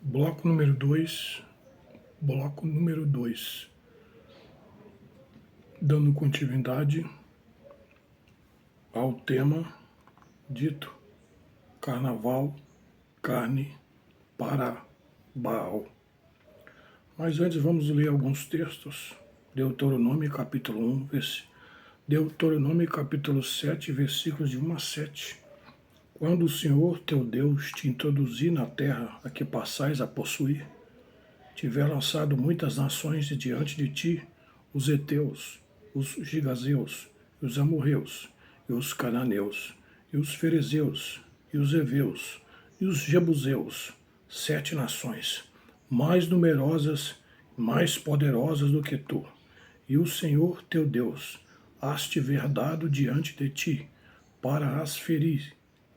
Bloco número 2, dando continuidade ao tema dito Carnaval, carne para Baal. Mas antes vamos ler alguns textos. Deuteronômio capítulo 1, Deuteronômio capítulo 7, versículos de 1 a 7. Quando o Senhor teu Deus te introduzir na terra a que passais a possuir, tiver lançado muitas nações de diante de ti, os heteus, os gigazeus, e os amorreus, e os cananeus, e os ferezeus, e os heveus, e os jebuseus, 7 nações, mais numerosas, mais poderosas do que tu, e o Senhor teu Deus as-te ver dado diante de ti, para as ferir,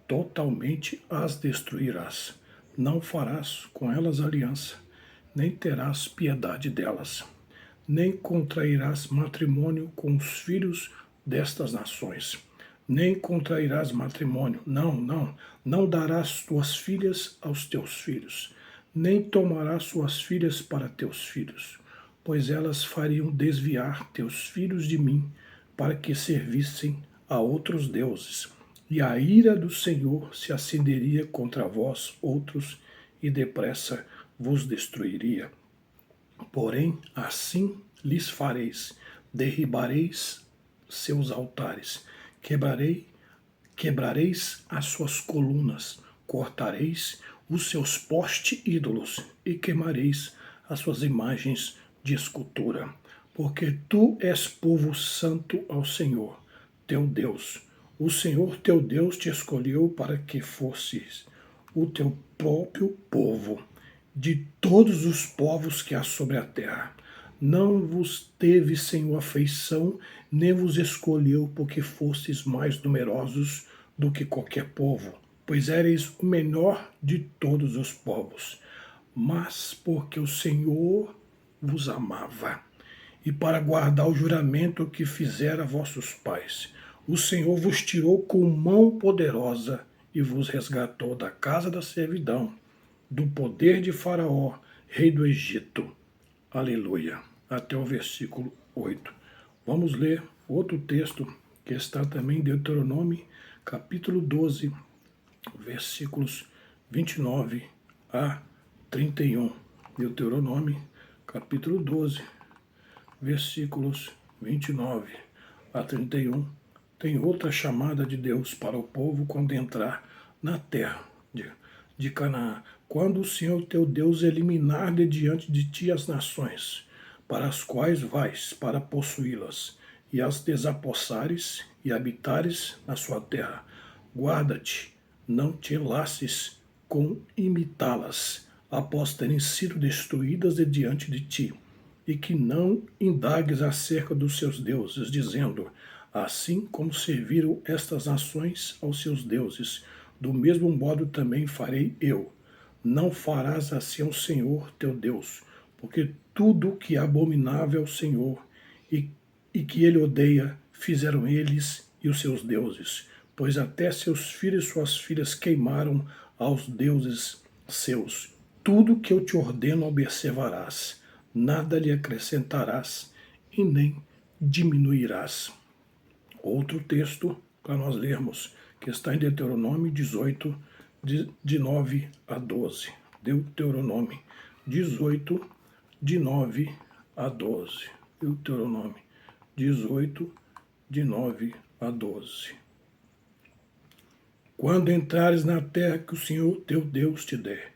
totalmente as destruirás. Não farás com elas aliança, nem terás piedade delas, nem contrairás matrimônio com os filhos destas nações, nem contrairás matrimônio, não darás tuas filhas aos teus filhos, nem tomarás suas filhas para teus filhos, pois elas fariam desviar teus filhos de mim, para que servissem a outros deuses, e a ira do Senhor se acenderia contra vós outros, e depressa vos destruiria. Porém, assim lhes fareis, derribareis seus altares, quebrareis as suas colunas, cortareis os seus postes ídolos e queimareis as suas imagens de escultura. Porque tu és povo santo ao Senhor, teu Deus. O Senhor teu Deus te escolheu para que fosses o teu próprio povo, de todos os povos que há sobre a terra. Não vos teve Senhor afeição, nem vos escolheu porque fostes mais numerosos do que qualquer povo, pois éreis o menor de todos os povos, mas porque o Senhor vos amava, e para guardar o juramento que fizera a vossos pais. O Senhor vos tirou com mão poderosa e vos resgatou da casa da servidão, do poder de Faraó, rei do Egito. Aleluia. Até o versículo 8. Vamos ler outro texto que está também em Deuteronômio, capítulo 12, versículos 29 a 31. Deuteronômio, capítulo 12, versículos 29 a 31. Tem outra chamada de Deus para o povo quando entrar na terra de Canaã. Quando o Senhor teu Deus eliminar de diante de ti as nações, para as quais vais para possuí-las, e as desapossares e habitares na sua terra, guarda-te, não te enlaces com imitá-las, após terem sido destruídas de diante de ti, e que não indagues acerca dos seus deuses, dizendo: assim como serviram estas nações aos seus deuses, do mesmo modo também farei eu. Não farás assim ao Senhor teu Deus, porque tudo que é abominável ao Senhor e que ele odeia, fizeram eles e os seus deuses, pois até seus filhos e suas filhas queimaram aos deuses seus. Tudo que eu te ordeno observarás, nada lhe acrescentarás e nem diminuirás. Outro texto para nós lermos, que está em Deuteronômio 18, de 9 a 12. Deuteronômio 18, de 9 a 12. Deuteronômio 18, de 9 a 12. Quando entrares na terra que o Senhor teu Deus te der,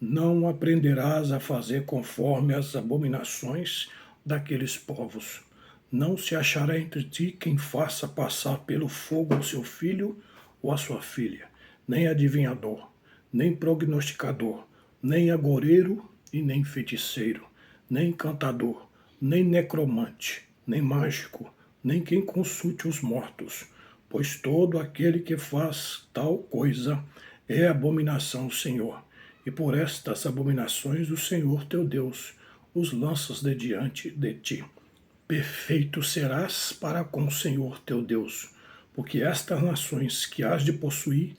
não aprenderás a fazer conforme as abominações daqueles povos. Não se achará entre ti quem faça passar pelo fogo o seu filho ou a sua filha, nem adivinhador, nem prognosticador, nem agoureiro e nem feiticeiro, nem encantador, nem necromante, nem mágico, nem quem consulte os mortos, pois todo aquele que faz tal coisa é abominação ao Senhor. E por estas abominações o Senhor teu Deus os lanças de diante de ti. Perfeito serás para com o Senhor teu Deus, porque estas nações que hás de possuir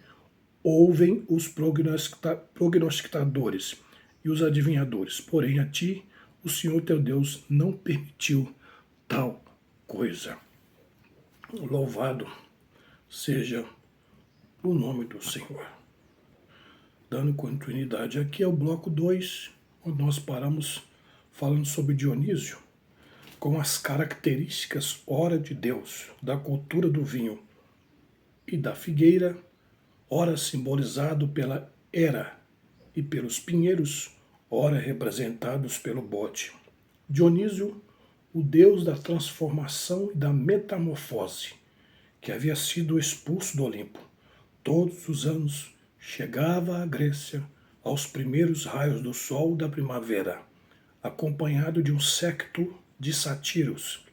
ouvem os prognosticadores e os adivinhadores. Porém, a ti, o Senhor teu Deus não permitiu tal coisa. Louvado seja o nome do Senhor. Dando continuidade aqui ao bloco 2, onde nós paramos falando sobre Dionísio, com as características ora de Deus, da cultura do vinho e da figueira, ora simbolizado pela era e pelos pinheiros, ora representados pelo bode. Dionísio, o deus da transformação e da metamorfose, que havia sido expulso do Olimpo, todos os anos chegava à Grécia aos primeiros raios do sol da primavera, acompanhado de um séquito de sátiros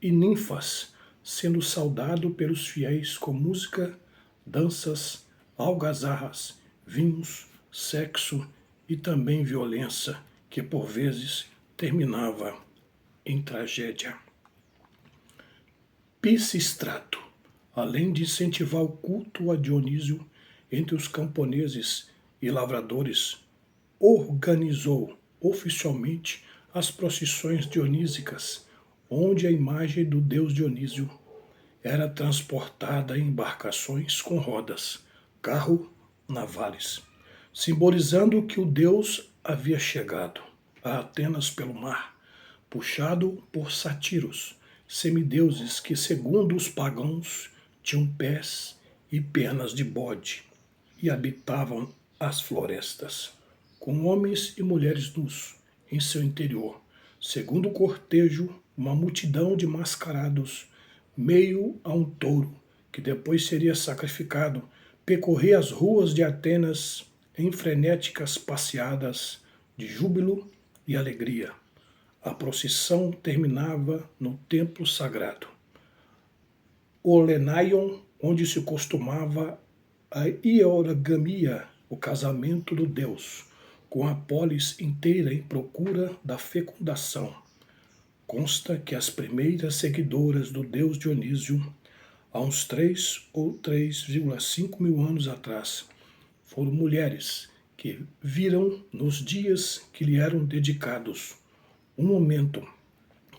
e ninfas, sendo saudado pelos fiéis com música, danças, algazarras, vinhos, sexo e também violência, que por vezes terminava em tragédia. Pisístrato, além de incentivar o culto a Dionísio entre os camponeses e lavradores, organizou oficialmente as procissões dionísicas, onde a imagem do deus Dionísio era transportada em embarcações com rodas, carro-navales, simbolizando que o deus havia chegado a Atenas pelo mar, puxado por sátiros, semideuses que, segundo os pagãos, tinham pés e pernas de bode e habitavam as florestas, com homens e mulheres nus em seu interior. Segundo o cortejo, uma multidão de mascarados, meio a um touro, que depois seria sacrificado, percorria as ruas de Atenas em frenéticas passeadas de júbilo e alegria. A procissão terminava no templo sagrado, Olenaion, onde se costumava a hierogamia, o casamento do deus, com a polis inteira em procura da fecundação. Consta que as primeiras seguidoras do deus Dionísio, há uns 3 ou 3,5 mil anos atrás, foram mulheres que viram nos dias que lhe eram dedicados um momento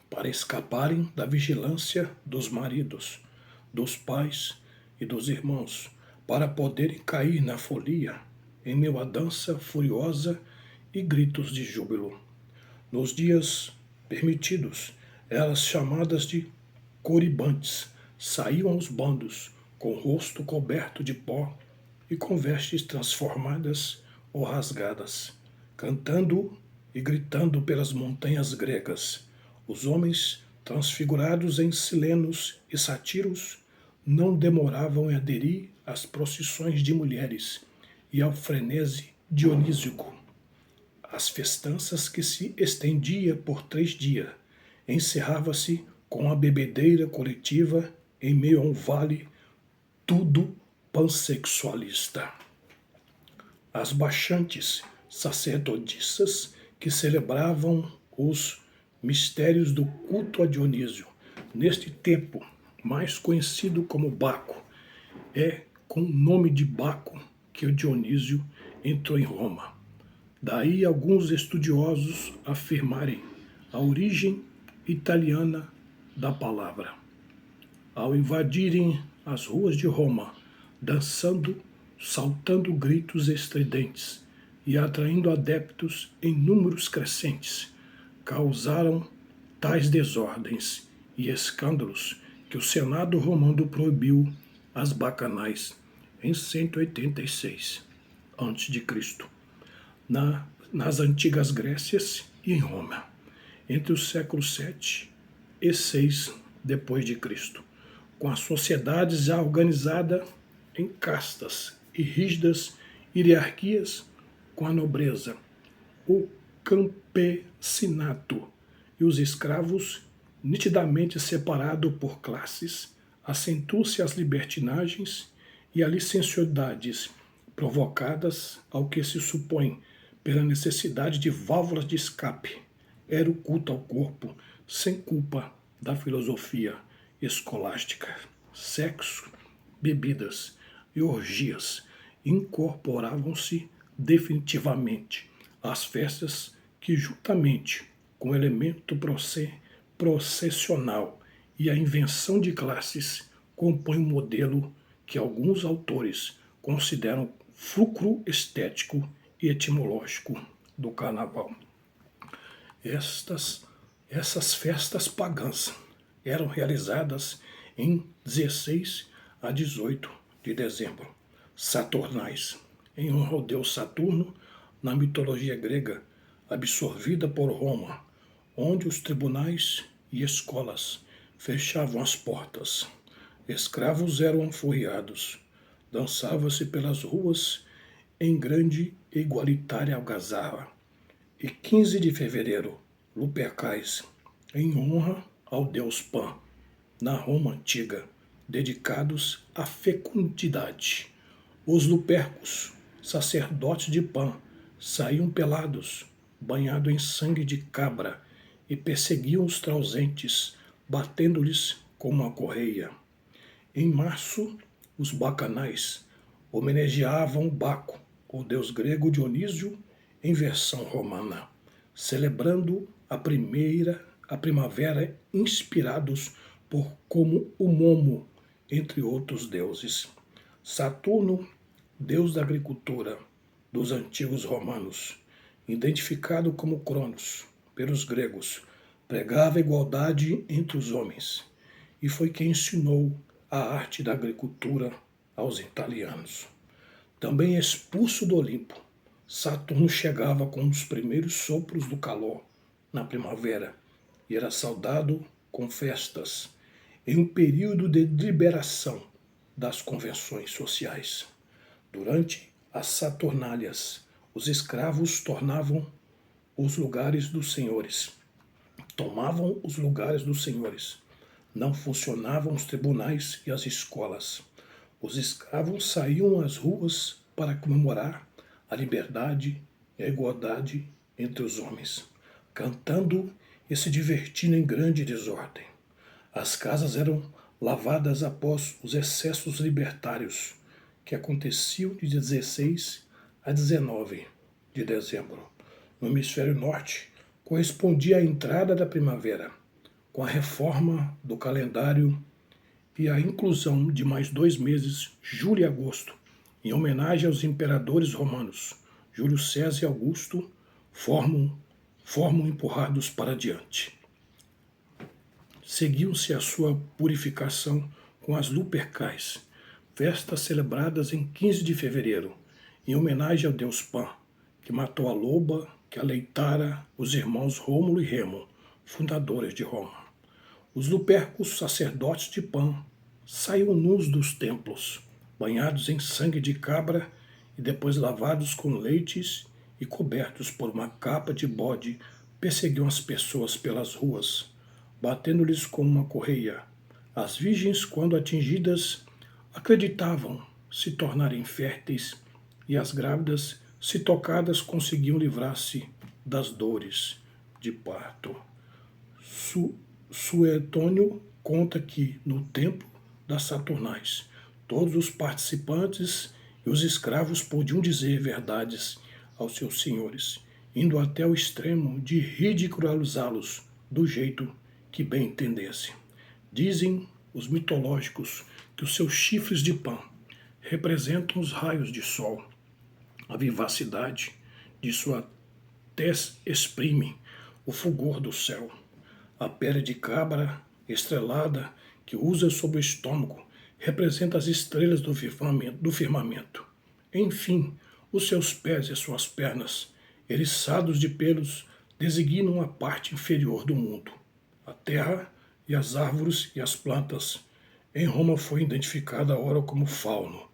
para escaparem da vigilância dos maridos, dos pais e dos irmãos, para poderem cair na folia, em meio à dança furiosa e gritos de júbilo. Nos dias permitidos, elas, chamadas de coribantes, saíam aos bandos, com o rosto coberto de pó e com vestes transformadas ou rasgadas, cantando e gritando pelas montanhas gregas. Os homens, transfigurados em silenos e sátiros, não demoravam em aderir às procissões de mulheres e ao frenesi dionísico. As festanças, que se estendia por 3 dias, encerrava-se com a bebedeira coletiva em meio a um vale tudo pansexualista. As baixantes sacerdotisas que celebravam os mistérios do culto a Dionísio, neste tempo mais conhecido como Baco, é com o nome de Baco que o Dionísio entrou em Roma. Daí alguns estudiosos afirmarem a origem italiana da palavra. Ao invadirem as ruas de Roma, dançando, saltando gritos estridentes e atraindo adeptos em números crescentes, causaram tais desordens e escândalos que o Senado romano proibiu as bacanais em 186 a.C., nas antigas Grécias e em Roma, entre os séculos 7 e 6 depois de Cristo, com a sociedade já organizada em castas e rígidas hierarquias, com a nobreza, o campesinato e os escravos nitidamente separados por classes, acentuam-se as libertinagens e as licenciosidades provocadas ao que se supõe pela necessidade de válvulas de escape. Era o culto ao corpo sem culpa da filosofia escolástica. Sexo, bebidas e orgias incorporavam-se definitivamente as festas que, juntamente com o elemento processional e a invenção de classes, compõem um modelo que alguns autores consideram fulcro estético e etimológico do carnaval. Essas festas pagãs eram realizadas em 16 a 18 de dezembro, saturnais, em honra ao deus Saturno, na mitologia grega, absorvida por Roma, onde os tribunais e escolas fechavam as portas. Escravos eram alforriados, dançava-se pelas ruas em grande e igualitária algazarra. E 15 de fevereiro, Lupercais, em honra ao deus Pan, na Roma antiga, dedicados à fecundidade. Os Lupercos, sacerdotes de Pan, saíam pelados, banhados em sangue de cabra, e perseguiam os trausentes, batendo-lhes com uma correia. Em março, os bacanais homenageavam Baco, o deus grego Dionísio, em versão romana, celebrando a primavera, inspirados por como o Momo, entre outros deuses. Saturno, deus da agricultura dos antigos romanos, identificado como Cronos pelos gregos, pregava a igualdade entre os homens e foi quem ensinou a arte da agricultura aos italianos. Também expulso do Olimpo, Saturno chegava com os primeiros sopros do calor na primavera e era saudado com festas, em um período de liberação das convenções sociais. Durante as Saturnálias, os escravos tomavam os lugares dos senhores. Não funcionavam os tribunais e as escolas. Os escravos saíam às ruas para comemorar a liberdade e a igualdade entre os homens, cantando e se divertindo em grande desordem. As casas eram lavadas após os excessos libertários, que aconteciam de 16 a 19 de dezembro. No hemisfério norte, correspondia à entrada da primavera, com a reforma do calendário e a inclusão de mais 2 meses, julho e agosto, em homenagem aos imperadores romanos, Júlio César e Augusto, formam empurrados para diante. Seguiu-se a sua purificação com as Lupercais, festas celebradas em 15 de fevereiro, em homenagem ao deus Pan, que matou a loba que aleitara os irmãos Rômulo e Remo, fundadores de Roma. Os Lupercos, sacerdotes de Pan, saíam nus dos templos, banhados em sangue de cabra e depois lavados com leites e cobertos por uma capa de bode, perseguiam as pessoas pelas ruas, batendo-lhes com uma correia. As virgens, quando atingidas, acreditavam se tornarem férteis, e as grávidas, se tocadas, conseguiam livrar-se das dores de parto. Suetônio conta que, no templo das Saturnais, todos os participantes e os escravos podiam dizer verdades aos seus senhores, indo até o extremo de ridicularizá-los do jeito que bem entendesse. Dizem os mitológicos que os seus chifres de Pan representam os raios de sol. A vivacidade de sua tez exprime o fulgor do céu. A pele de cabra estrelada que usa sobre o estômago representa as estrelas do firmamento. Enfim, os seus pés e suas pernas, eriçados de pelos, designam a parte inferior do mundo, a terra e as árvores e as plantas. Em Roma foi identificada ora como fauno,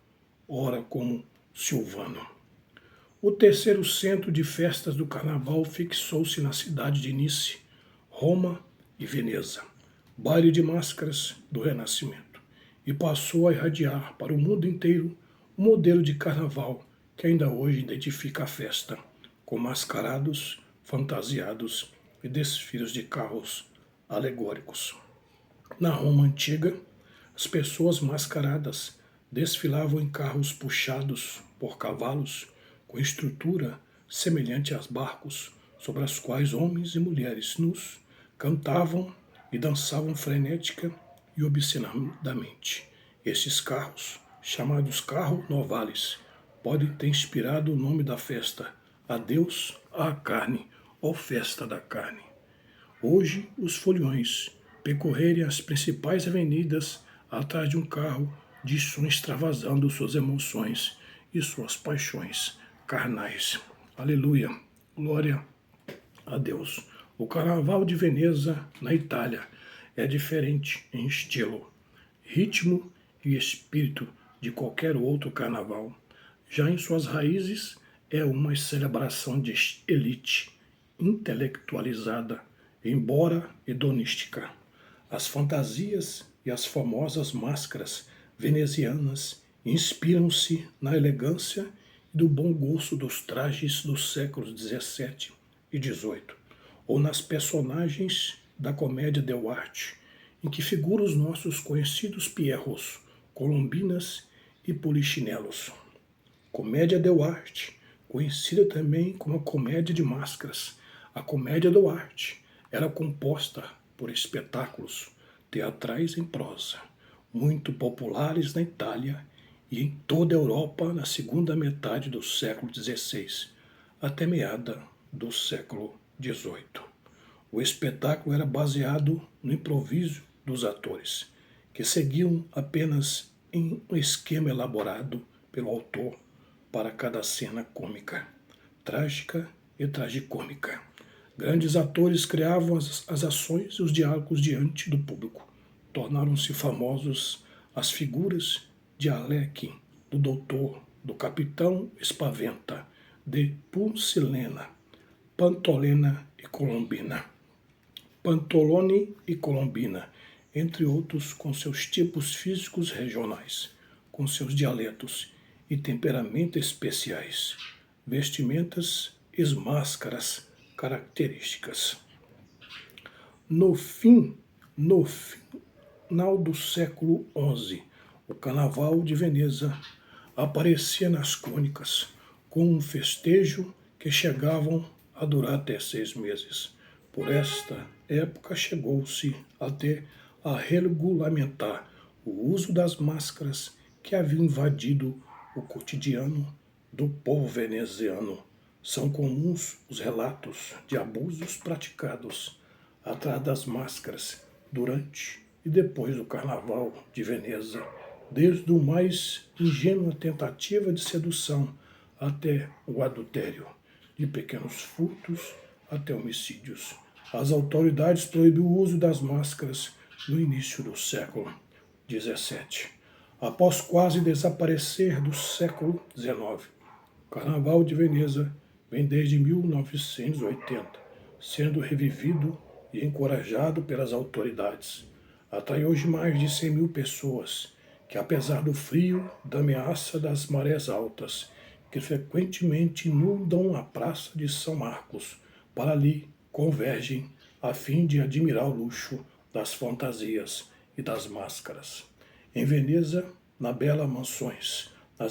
ora como silvano. O terceiro centro de festas do carnaval fixou-se na cidade de Nice, Roma e Veneza, baile de máscaras do Renascimento, e passou a irradiar para o mundo inteiro o modelo de carnaval que ainda hoje identifica a festa, com mascarados, fantasiados e desfiles de carros alegóricos. Na Roma antiga, as pessoas mascaradas desfilavam em carros puxados por cavalos com estrutura semelhante aos barcos, sobre os quais homens e mulheres nus cantavam e dançavam frenética e obscenadamente. Estes carros, chamados carros novales, podem ter inspirado o nome da festa, Adeus à carne, ou Festa da Carne. Hoje, os foliões percorrerem as principais avenidas atrás de um carro de som extravasando suas emoções e suas paixões carnais. Aleluia, glória a Deus. O Carnaval de Veneza, na Itália, é diferente em estilo, ritmo e espírito de qualquer outro carnaval. Já em suas raízes, é uma celebração de elite, intelectualizada, embora hedonística. As fantasias e as famosas máscaras venezianas inspiram-se na elegância e do bom gosto dos trajes dos séculos XVII e XVIII, ou nas personagens da comédia dell'arte, em que figuram os nossos conhecidos pierros, colombinas e polichinelos. Comédia dell'arte, conhecida também como a comédia de máscaras. A comédia dell'arte era composta por espetáculos teatrais em prosa, muito populares na Itália e em toda a Europa na segunda metade do século XVI, até meada do século XVIII. O espetáculo era baseado no improviso dos atores, que seguiam apenas em um esquema elaborado pelo autor para cada cena cômica, trágica e tragicômica. Grandes atores criavam as ações e os diálogos diante do público. Tornaram-se famosos as figuras de Arlequim, do Doutor, do Capitão Espaventa, de Pulsilena, Pantolena e Colombina. Pantolone e Colombina, entre outros, com seus tipos físicos regionais, com seus dialetos e temperamentos especiais, vestimentas e máscaras características. No final do século XI, o Carnaval de Veneza aparecia nas crônicas com um festejo que chegavam a durar até 6 meses. Por esta época chegou-se até a regulamentar o uso das máscaras que haviam invadido o cotidiano do povo veneziano. São comuns os relatos de abusos praticados atrás das máscaras durante e depois do Carnaval de Veneza, desde o mais ingênua tentativa de sedução até o adultério, de pequenos furtos até homicídios. As autoridades proibiram o uso das máscaras no início do século XVII. Após quase desaparecer do século XIX, o Carnaval de Veneza vem desde 1980, sendo revivido e encorajado pelas autoridades. Atrai hoje mais de 100 mil pessoas, que apesar do frio, da ameaça das marés altas, que frequentemente inundam a Praça de São Marcos, para ali convergem a fim de admirar o luxo das fantasias e das máscaras. Em Veneza, nas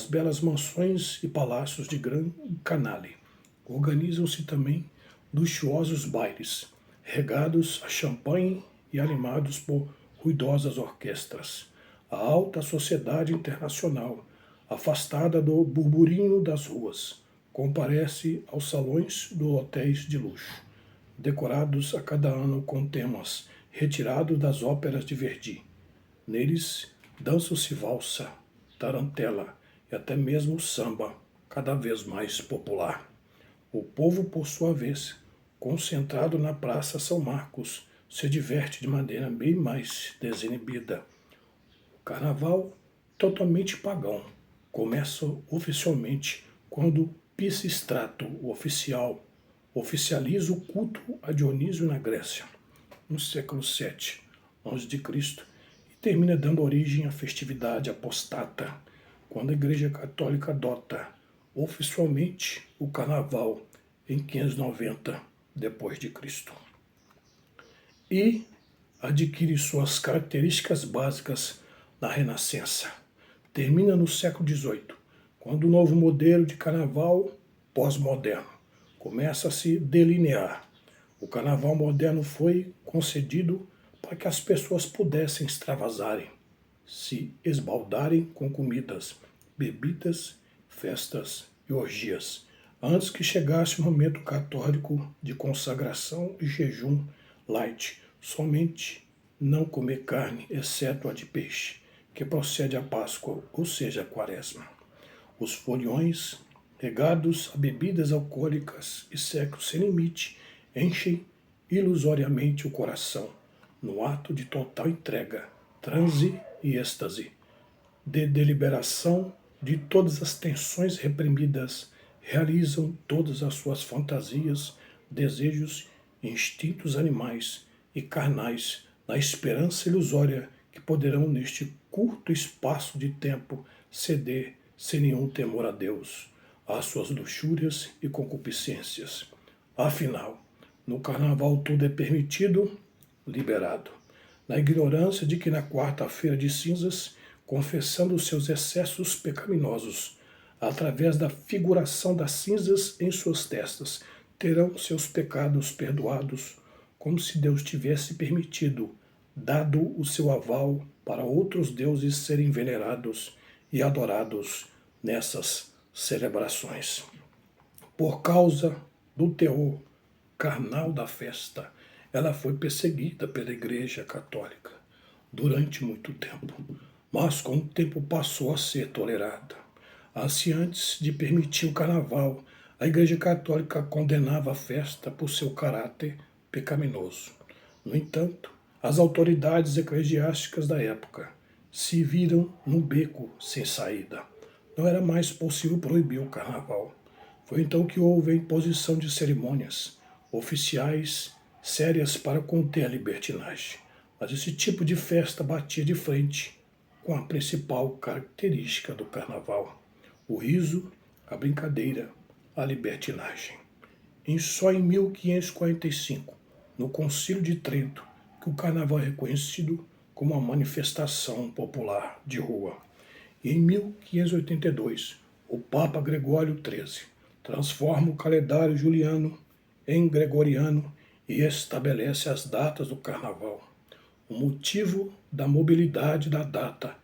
belas mansões e palácios de Gran Canale, organizam-se também luxuosos bailes, regados a champanhe e animados por ruidosas orquestras. A alta sociedade internacional, afastada do burburinho das ruas, comparece aos salões dos hotéis de luxo, decorados a cada ano com temas retirados das óperas de Verdi. Neles dançam-se valsa, tarantela e até mesmo samba, cada vez mais popular. O povo, por sua vez, concentrado na Praça São Marcos, se diverte de maneira bem mais desinibida. O Carnaval, totalmente pagão, começa oficialmente quando Pisístrato, o oficial, oficializa o culto a Dionísio na Grécia, no século VII a.C., e termina dando origem à festividade apostata, quando a Igreja Católica adota oficialmente o Carnaval em 590 d.C. E adquire suas características básicas na Renascença. Termina no século XVIII, quando o novo modelo de carnaval pós-moderno, começa a se delinear. O carnaval moderno foi concedido para que as pessoas pudessem extravasarem, se esbaldarem com comidas, bebidas, festas e orgias, antes que chegasse o momento católico de consagração e jejum light, somente não comer carne, exceto a de peixe, que procede à Páscoa, ou seja, a Quaresma. Os foliões, regados a bebidas alcoólicas e sexo sem limite, enchem ilusoriamente o coração, no ato de total entrega, transe e êxtase, de deliberação de todas as tensões reprimidas, realizam todas as suas fantasias, desejos e instintos animais e carnais, na esperança ilusória que poderão, neste curto espaço de tempo, ceder sem nenhum temor a Deus, às suas luxúrias e concupiscências. Afinal, no carnaval tudo é permitido, liberado. Na ignorância de que na quarta-feira de cinzas, confessando os seus excessos pecaminosos, através da figuração das cinzas em suas testas, terão seus pecados perdoados, como se Deus tivesse permitido, dado o seu aval para outros deuses serem venerados e adorados nessas celebrações. Por causa do teor carnal da festa, ela foi perseguida pela Igreja Católica durante muito tempo, mas com o tempo passou a ser tolerada. Assim, antes de permitir o carnaval, a Igreja Católica condenava a festa por seu caráter pecaminoso. No entanto, as autoridades eclesiásticas da época se viram num beco sem saída. Não era mais possível proibir o carnaval. Foi então que houve a imposição de cerimônias oficiais sérias para conter a libertinagem. Mas esse tipo de festa batia de frente com a principal característica do carnaval: o riso, a brincadeira, a libertinagem. Só em 1545, no Concílio de Trento, que o carnaval é reconhecido como uma manifestação popular de rua. E em 1582, o Papa Gregório XIII transforma o calendário juliano em gregoriano e estabelece as datas do carnaval. O motivo da mobilidade da data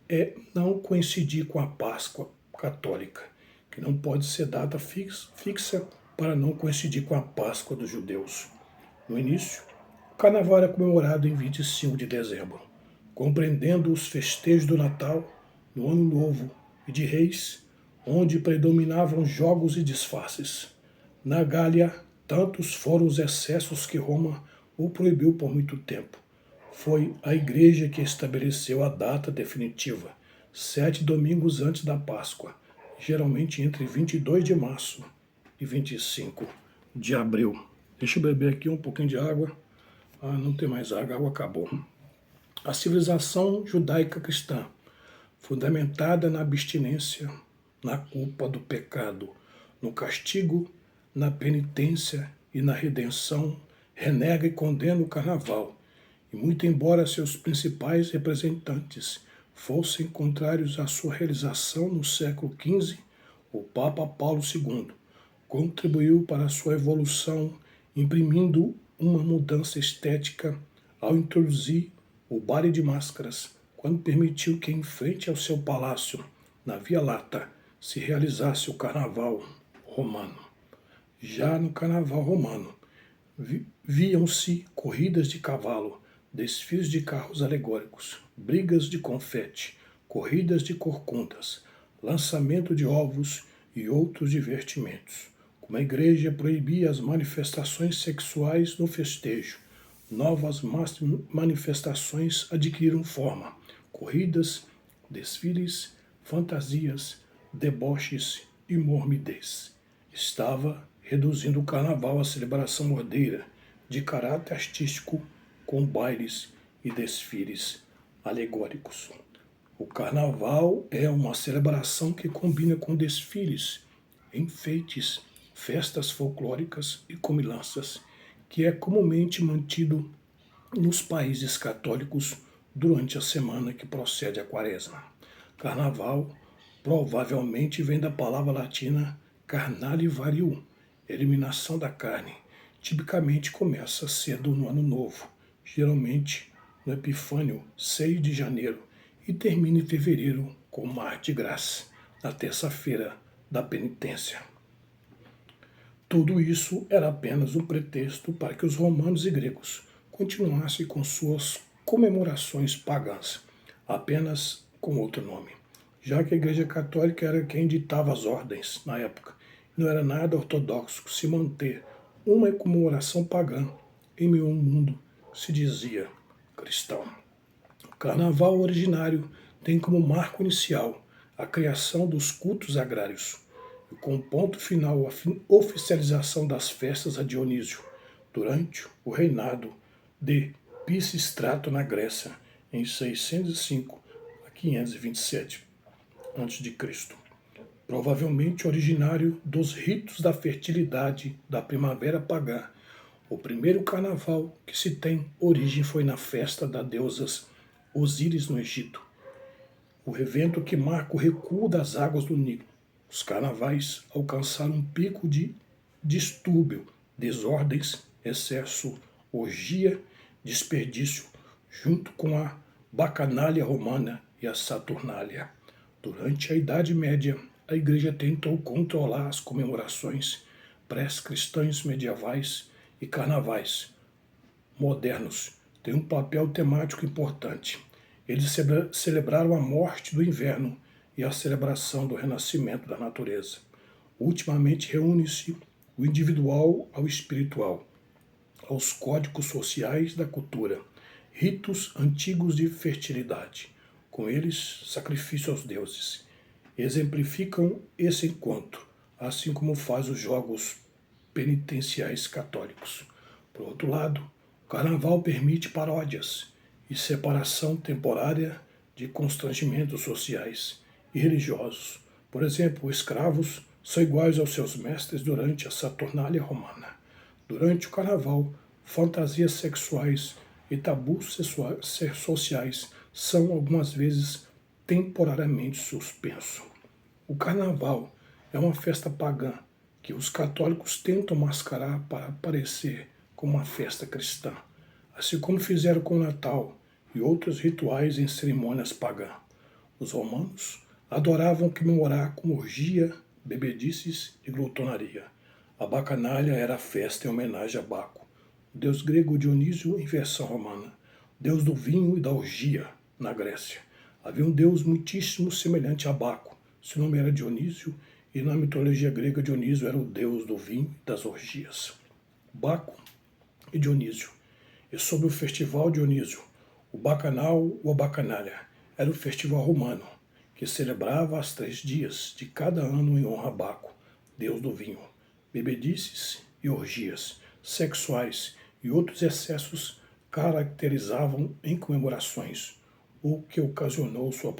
é não coincidir com a Páscoa católica, que não pode ser data fixa para não coincidir com a Páscoa dos judeus. No início, o carnaval era comemorado em 25 de dezembro, compreendendo os festejos do Natal, do Ano Novo e de Reis, onde predominavam jogos e disfarces. Na Gália, tantos foram os excessos que Roma o proibiu por muito tempo. Foi a Igreja que estabeleceu a data definitiva, 7 domingos antes da Páscoa, geralmente entre 22 de março e 25 de abril. Deixa eu beber aqui um pouquinho de água. Não tem mais água, a água acabou. A civilização judaica cristã, fundamentada na abstinência, na culpa do pecado, no castigo, na penitência e na redenção, renega e condena o carnaval. E muito embora seus principais representantes fossem contrários à sua realização no século XV, o Papa Paulo II contribuiu para a sua evolução, imprimindo uma mudança estética ao introduzir o baile de máscaras, quando permitiu que em frente ao seu palácio, na Via Lata, se realizasse o carnaval romano. Já no carnaval romano, viam-se corridas de cavalo, desfiles de carros alegóricos, brigas de confete, corridas de corcundas, lançamento de ovos e outros divertimentos. Como a Igreja proibia as manifestações sexuais no festejo, novas manifestações adquiriram forma: corridas, desfiles, fantasias, deboches e mormidez. Estava reduzindo o carnaval à celebração ordeira, de caráter artístico, com bailes e desfiles alegóricos. O carnaval é uma celebração que combina com desfiles, enfeites, festas folclóricas e comilanças, que é comumente mantido nos países católicos durante a semana que precede a Quaresma. Carnaval provavelmente vem da palavra latina carnalivarium, eliminação da carne, tipicamente começa cedo no Ano Novo, geralmente no Epifânio, 6 de janeiro, e termina em fevereiro com o Mar de Graça, na terça-feira da penitência. Tudo isso era apenas um pretexto para que os romanos e gregos continuassem com suas comemorações pagãs, apenas com outro nome, já que a Igreja Católica era quem ditava as ordens na época. Não era nada ortodoxo se manter uma comemoração pagã em meio a um mundo que se dizia cristão. O carnaval originário tem como marco inicial a criação dos cultos agrários, e com ponto final a oficialização das festas a Dionísio, durante o reinado de Pisístrato na Grécia, em 605 a 527 a.C., provavelmente originário dos ritos da fertilidade da primavera pagã. O primeiro carnaval que se tem origem foi na festa da deusa Osíris no Egito, o evento que marca o recuo das águas do Nilo. Os carnavais alcançaram um pico de distúrbio, desordens, excesso, orgia, desperdício, junto com a bacanália romana e a saturnália. Durante a Idade Média, a Igreja tentou controlar as comemorações pré-cristãs medievais e carnavais modernos têm um papel temático importante. Eles celebraram a morte do inverno e a celebração do renascimento da natureza. Ultimamente reúne-se o individual ao espiritual, aos códigos sociais da cultura, ritos antigos de fertilidade, com eles sacrifício aos deuses. Exemplificam esse encontro, assim como faz os jogos penitenciais católicos. Por outro lado, o carnaval permite paródias e separação temporária de constrangimentos sociais e religiosos. Por exemplo, escravos são iguais aos seus mestres durante a Saturnália romana. Durante o carnaval, fantasias sexuais e tabus sociais são algumas vezes temporariamente suspensos. O carnaval é uma festa pagã que os católicos tentam mascarar para parecer como uma festa cristã, assim como fizeram com o Natal e outros rituais em cerimônias pagãs. Os romanos adoravam comemorar com orgia, bebedices e glutonaria. A bacanália era a festa em homenagem a Baco, o deus grego Dionísio em versão romana, deus do vinho e da orgia na Grécia. Havia um deus muitíssimo semelhante a Baco, seu nome era Dionísio, e na mitologia grega Dionísio era o deus do vinho e das orgias. Baco e Dionísio. E sobre o festival Dionísio, o Bacanal ou a Bacanália era o festival romano, que celebrava as 3 dias de cada ano em honra a Baco, deus do vinho, bebedices e orgias sexuais e outros excessos caracterizavam em comemorações, o que ocasionou sua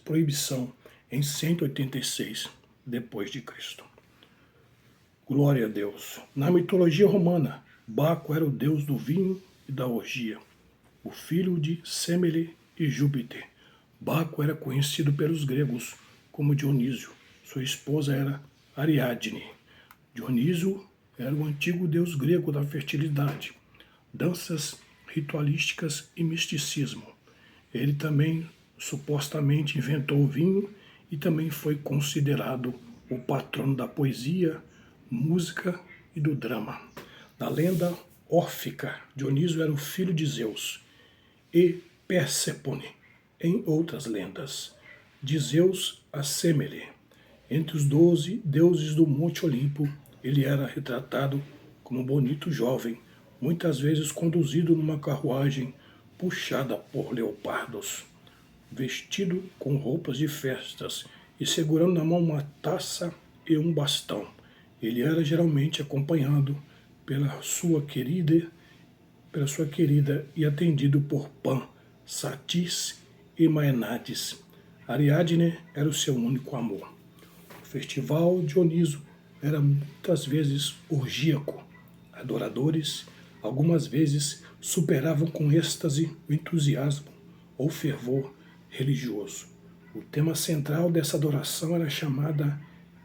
proibição em 186 depois de Cristo. Glória a Deus. Na mitologia romana, Baco era o deus do vinho e da orgia, o filho de Semele e Júpiter. Baco era conhecido pelos gregos como Dionísio. Sua esposa era Ariadne. Dionísio era o antigo deus grego da fertilidade, danças ritualísticas e misticismo. Ele também supostamente inventou o vinho e também foi considerado o patrono da poesia, música e do drama. Na lenda órfica, Dionísio era o filho de Zeus e Persépone. Em outras lendas, de Zeus a Semele. Entre os 12 deuses do Monte Olimpo, ele era retratado como um bonito jovem, muitas vezes conduzido numa carruagem puxada por leopardos, vestido com roupas de festas e segurando na mão uma taça e um bastão. Ele era geralmente acompanhado pela sua querida e atendido por Pan, Satis e Maenades. Ariadne era o seu único amor. O festival Dioniso era muitas vezes orgíaco. Adoradores, algumas vezes, superavam com êxtase o entusiasmo ou fervor religioso. O tema central dessa adoração era chamada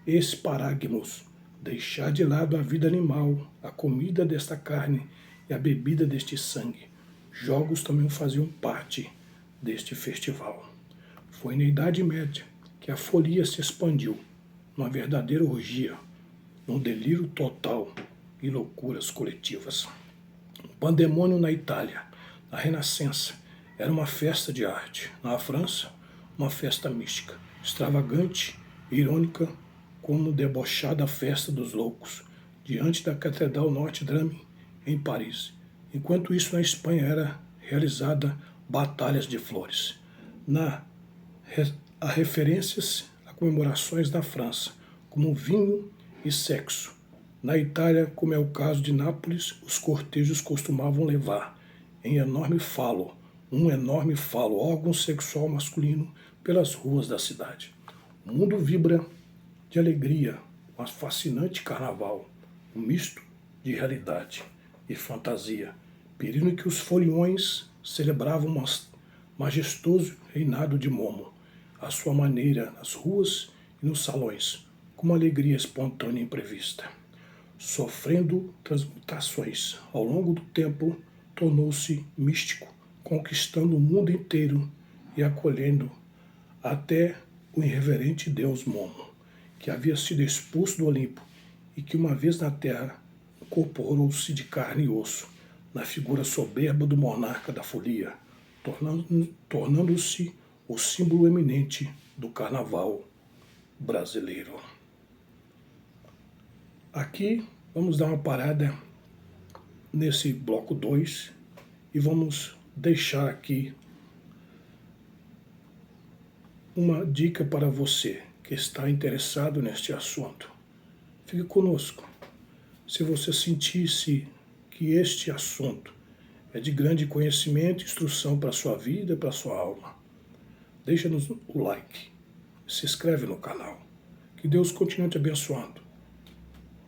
Esparagmos, deixar de lado a vida animal, a comida desta carne e a bebida deste sangue. Jogos também faziam parte deste festival. Foi na Idade Média que a folia se expandiu, numa verdadeira orgia, num delírio total e loucuras coletivas. O pandemônio na Itália, na Renascença, era uma festa de arte. Na França, uma festa mística, extravagante e irônica, como debochada festa dos loucos, diante da Catedral Notre-Dame, em Paris. Enquanto isso, na Espanha era realizada batalhas de flores. Há referências a comemorações na França, como vinho e sexo. Na Itália, como é o caso de Nápoles, os cortejos costumavam levar um enorme falo, órgão sexual masculino, pelas ruas da cidade. O mundo vibra de alegria com a fascinante carnaval, um misto de realidade e fantasia, período em que os foliões celebravam um majestoso reinado de Momo, à sua maneira, nas ruas e nos salões, com uma alegria espontânea e imprevista. Sofrendo transmutações ao longo do tempo, tornou-se místico, conquistando o mundo inteiro e acolhendo até o irreverente deus Momo, que havia sido expulso do Olimpo e que uma vez na terra incorporou-se de carne e osso na figura soberba do monarca da folia, tornando-se o símbolo eminente do carnaval brasileiro. Aqui vamos dar uma parada nesse bloco 2 e vamos deixar aqui uma dica para você que está interessado neste assunto. Fique conosco. Se você sentisse que este assunto é de grande conhecimento e instrução para a sua vida e para a sua alma, deixa-nos o like, se inscreve no canal. Que Deus continue te abençoando.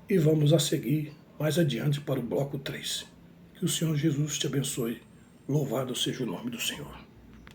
E vamos a seguir mais adiante para o bloco 3. Que o Senhor Jesus te abençoe. Louvado seja o nome do Senhor.